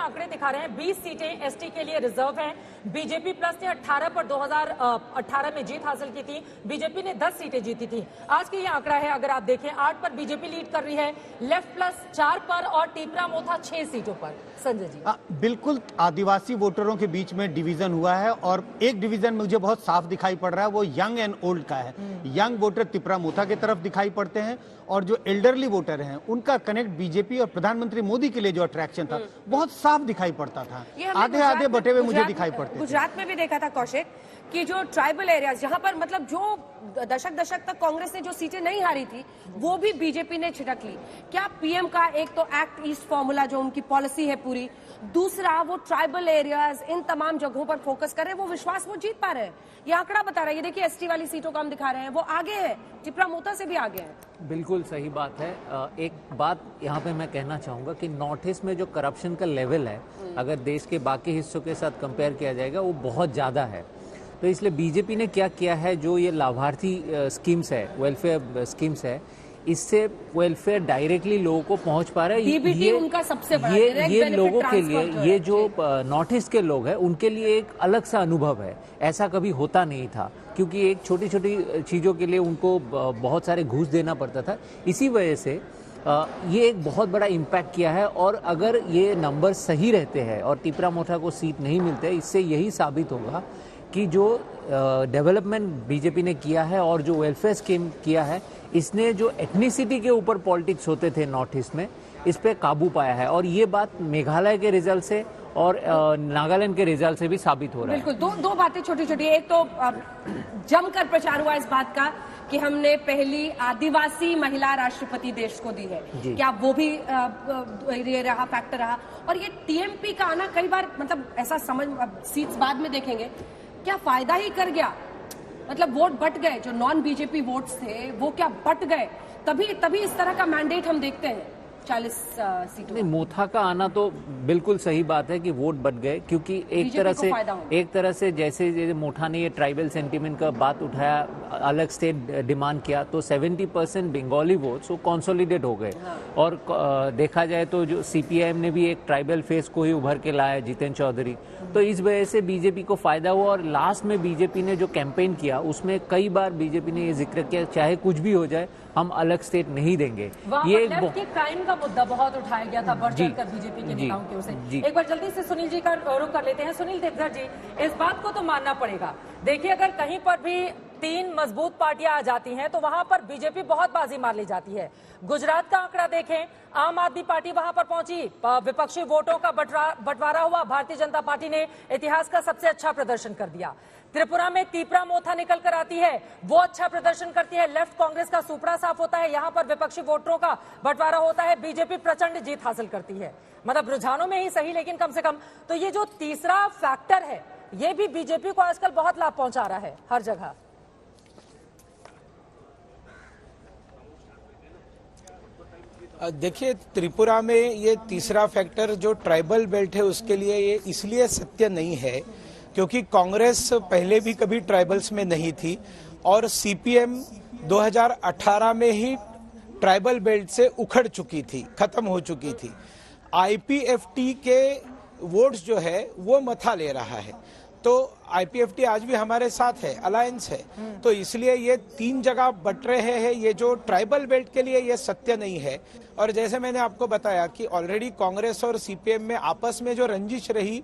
आंकड़े दिखा रहे हैं 20 सीटें एसटी के लिए रिजर्व हैं। बीजेपी प्लस ने 18 पर 2018 में जीत हासिल की थी। बीजेपी ने 10 सीटें जीती थी। आज के ये आंकड़ा है, अगर आप देखें 8 पर बीजेपी लीड कर रही है, लेफ्ट प्लस 4 पर और टीपरा मोथा 6 सीटों पर। संजय जी, बिल्कुल आदिवासी वोटरों के बीच में डिवीजन हुआ है और एक डिवीजन मुझे बहुत साफ दिखाई पड़ रहा है, वो यंग एंड ओल्ड का है। यंग वोटर टिपरा मोथा की तरफ दिखाई पड़ते हैं और जो एल्डरली वोटर हैं उनका कनेक्ट बीजेपी और प्रधानमंत्री मोदी के लिए जो अट्रैक्शन था बहुत साफ दिखाई पड़ता था। आधे आधे बटे हुए मुझे दिखाई पड़ते। गुजरात में भी देखा था कौशिक कि जो ट्राइबल एरियाज जहां पर मतलब जो दशक तक कांग्रेस ने जो सीटें नहीं हारी थी वो भी बीजेपी ने छिटक ली। क्या पीएम का एक तो एक्ट ईस्ट फॉर्मूला जो उनकी पॉलिसी है पूरी, दूसरा वो ट्राइबल एरियाज इन तमाम जगहों पर फोकस कर रहे हैं, वो विश्वास वो जीत पा रहे हैं। ये आंकड़ा बता रहा है, ये देखिए एसटी वाली सीटों का हम दिखा रहे हैं, वो आगे है, टिपरा मोथा से भी आगे है। बिल्कुल सही बात है। एक बात यहाँ पे मैं कहना चाहूंगा कि नॉर्थ ईस्ट में जो करप्शन का लेवल है अगर देश के बाकी हिस्सों के साथ कंपेयर किया जाएगा वो बहुत ज्यादा है। तो इसलिए बीजेपी ने क्या किया है, जो ये लाभार्थी स्कीम्स है, वेलफेयर स्कीम्स है, इससे वेलफेयर डायरेक्टली लोगों को पहुंच पा रहा है। ये उनका सबसे बड़ा ये लोगों के लिए, ये जो नॉर्थ ईस्ट के लोग हैं उनके लिए एक अलग सा अनुभव है। ऐसा कभी होता नहीं था क्योंकि एक छोटी छोटी चीजों के लिए उनको बहुत सारे घूस देना पड़ता था। इसी वजह से ये एक बहुत बड़ा इम्पैक्ट किया है। और अगर ये नंबर सही रहते हैं और टिपरा मोथा को सीट नहीं मिलते, इससे यही साबित होगा कि जो डेवलपमेंट बीजेपी ने किया है और जो वेलफेयर स्कीम किया है, इसने जो एथनिसिटी के ऊपर पॉलिटिक्स होते थे नॉर्थ ईस्ट में, इस पे काबू पाया है। और ये बात मेघालय के रिजल्ट से और नागालैंड के रिजल्ट से भी साबित हो रहा है। बिल्कुल, दो बातें छोटी छोटी। एक तो जमकर प्रचार हुआ इस बात का कि हमने पहली आदिवासी महिला राष्ट्रपति देश को दी है। क्या वो भी ये रहा, फैक्टर रहा? और ये टीएमपी का आना कई बार मतलब ऐसा समझ, सीट्स बाद में देखेंगे, क्या फायदा ही कर गया? मतलब वोट बट गए, जो नॉन बीजेपी वोट्स थे वो क्या बट गए? तभी इस तरह का मैंडेट हम देखते हैं 40 सीटों। नहीं, मोथा का आना तो बिल्कुल सही बात है कि वोट बट गए, क्योंकि एक तरह से जैसे मोथा ने ये ट्राइबल सेंटीमेंट का बात उठाया, अलग स्टेट डिमांड किया, तो 70% बंगाली वोट्स वो कंसोलिडेट हो गए। और देखा जाए तो जो सीपीआईएम ने भी एक ट्राइबल फेस को ही उभर के लाया, जितेंद्र चौधरी, तो इस वजह से बीजेपी को फायदा हुआ। और लास्ट में बीजेपी ने जो कैंपेन किया उसमें कई बार बीजेपी ने ये जिक्र किया, चाहे कुछ भी हो जाए हम अलग स्टेट नहीं देंगे। ये क्राइम का मुद्दा बहुत उठाया गया था बढ़ चढ़कर बीजेपी के नेताओं की ओर से। एक बार जल्दी से सुनील जी का रुख कर लेते हैं। सुनील देवधर जी, इस बात को तो मानना पड़ेगा, देखिए अगर कहीं पर भी 3 मजबूत पार्टियां आ जाती हैं तो वहां पर बीजेपी बहुत बाजी मार ली जाती है। गुजरात का आंकड़ा देखें, आम आदमी पार्टी वहां पर पहुंची, विपक्षी वोटों का बंटवारा हुआ, भारतीय जनता पार्टी ने इतिहास का सबसे अच्छा प्रदर्शन कर दिया। त्रिपुरा में टिपरा मोथा निकल कर आती है, वो अच्छा प्रदर्शन करती है, लेफ्ट कांग्रेस का सुपड़ा साफ होता है, यहां पर विपक्षी वोटरों का बंटवारा होता है, बीजेपी प्रचंड जीत हासिल करती है। मतलब रुझानों में ही सही, लेकिन कम से कम तो ये जो तीसरा फैक्टर है ये भी बीजेपी को आजकल बहुत लाभ पहुंचा रहा है हर जगह। देखिए, त्रिपुरा में ये तीसरा फैक्टर जो ट्राइबल बेल्ट है उसके लिए ये इसलिए सत्य नहीं है क्योंकि कांग्रेस पहले भी कभी ट्राइबल्स में नहीं थी और सीपीएम 2018 में ही ट्राइबल बेल्ट से उखड़ चुकी थी, खत्म हो चुकी थी। आईपीएफटी के वोट्स जो है वो मथा ले रहा है, तो आईपीएफटी आज भी हमारे साथ है, अलायंस है, तो इसलिए ये 3 जगह बट रहे हैं। ये जो ट्राइबल बेल्ट के लिए ये सत्य नहीं है। और जैसे मैंने आपको बताया कि ऑलरेडी कांग्रेस और सीपीएम में आपस में जो रंजिश रही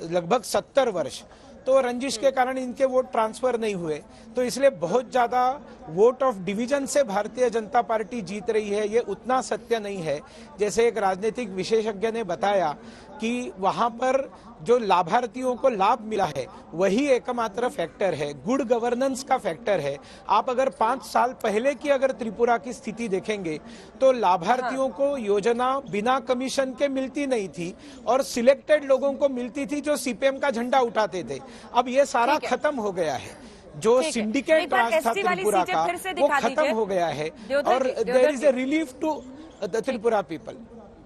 लगभग 70 वर्ष, तो रंजिश के कारण इनके वोट ट्रांसफर नहीं हुए, तो इसलिए बहुत ज्यादा वोट ऑफ डिवीजन से भारतीय जनता पार्टी जीत रही है। ये उतना सत्य नहीं है जैसे एक राजनीतिक विशेषज्ञ ने बताया कि वहां पर जो लाभार्थियों को लाभ मिला है वही एकमात्र फैक्टर है, गुड गवर्नेंस का फैक्टर है। आप अगर 5 साल पहले की अगर त्रिपुरा की स्थिति देखेंगे तो लाभार्थियों को योजना बिना कमीशन के मिलती नहीं थी और सिलेक्टेड लोगों को मिलती थी जो सीपीएम का झंडा उठाते थे। अब ये सारा खत्म हो गया है, जो सिंडिकेट राज था त्रिपुरा का वो खत्म हो गया है और there is a relief to the Tripura people.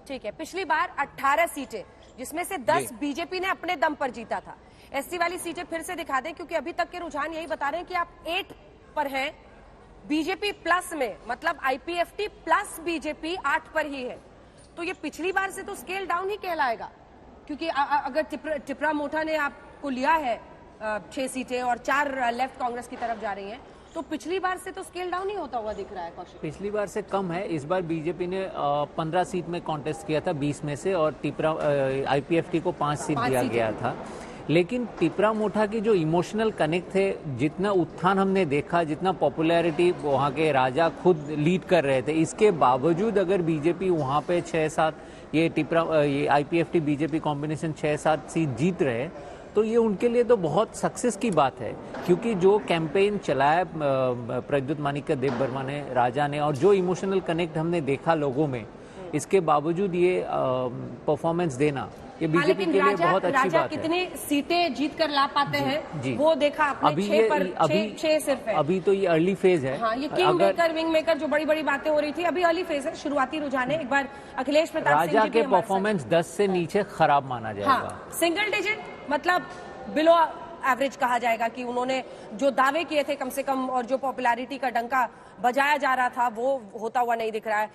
ठीक है, पिछली बार 18 सीटें जिसमें से 10 बीजेपी ने अपने दम पर जीता था। एससी वाली सीटें फिर से दिखा दें क्योंकि अभी तक के रुझान यही बता रहे हैं कि आप 8 पर हैं बीजेपी प्लस में, मतलब आईपीएफटी प्लस बीजेपी 8 पर ही है। तो ये पिछली बार से तो स्केल डाउन ही कहलाएगा। क्योंकि अगर टिपरा मोटा ने आपको लिया है 6 सीटें और 4 लेफ्ट कांग्रेस की तरफ जा रही हैं, तो पिछली बार से तो स्केल डाउन ही होता हुआ दिख रहा है कौशिक। पिछली बार से कम है। इस बार बीजेपी ने 15 सीट में कॉन्टेस्ट किया था 20 में से, और टिपरा आईपीएफटी को 5 सीट दिया गया था। लेकिन टिपरा मोटा की जो इमोशनल कनेक्ट थे, जितना उत्थान हमने देखा, जितना पॉपुलैरिटी वहाँ के राजा खुद लीड कर रहे थे, इसके बावजूद अगर बीजेपी वहाँ पे 6-7 ये आईपीएफटी बीजेपी कॉम्बिनेशन 6-7 सीट जीत रहे, तो ये उनके लिए तो बहुत सक्सेस की बात है। क्योंकि जो कैंपेन चलाया प्रद्युत माणिक्य देबबर्मा ने, राजा ने, और जो इमोशनल कनेक्ट हमने देखा लोगों में, इसके बावजूद ये परफॉर्मेंस देना, ये बीजेपी के लिए बहुत अच्छी बात है। कितनी सीटें जीत कर ला पाते हैं वो देखा आपने। अभी 6 सिर्फ है। अभी तो ये अर्ली फेज है। हाँ, ये किंग मेकर विंग मेकर जो बड़ी बड़ी बातें हो रही थी, अभी अर्ली फेज है, शुरुआती रुझान है। एक बार अखिलेश प्रताप सिंह राजा के परफॉर्मेंस 10 से नीचे खराब माना जाएगा। हाँ, सिंगल डिजिट मतलब बिलो एवरेज कहा जाएगा कि उन्होंने जो दावे किए थे कम से कम, और जो पॉपुलैरिटी का डंका बजाया जा रहा था, वो होता हुआ नहीं दिख रहा है।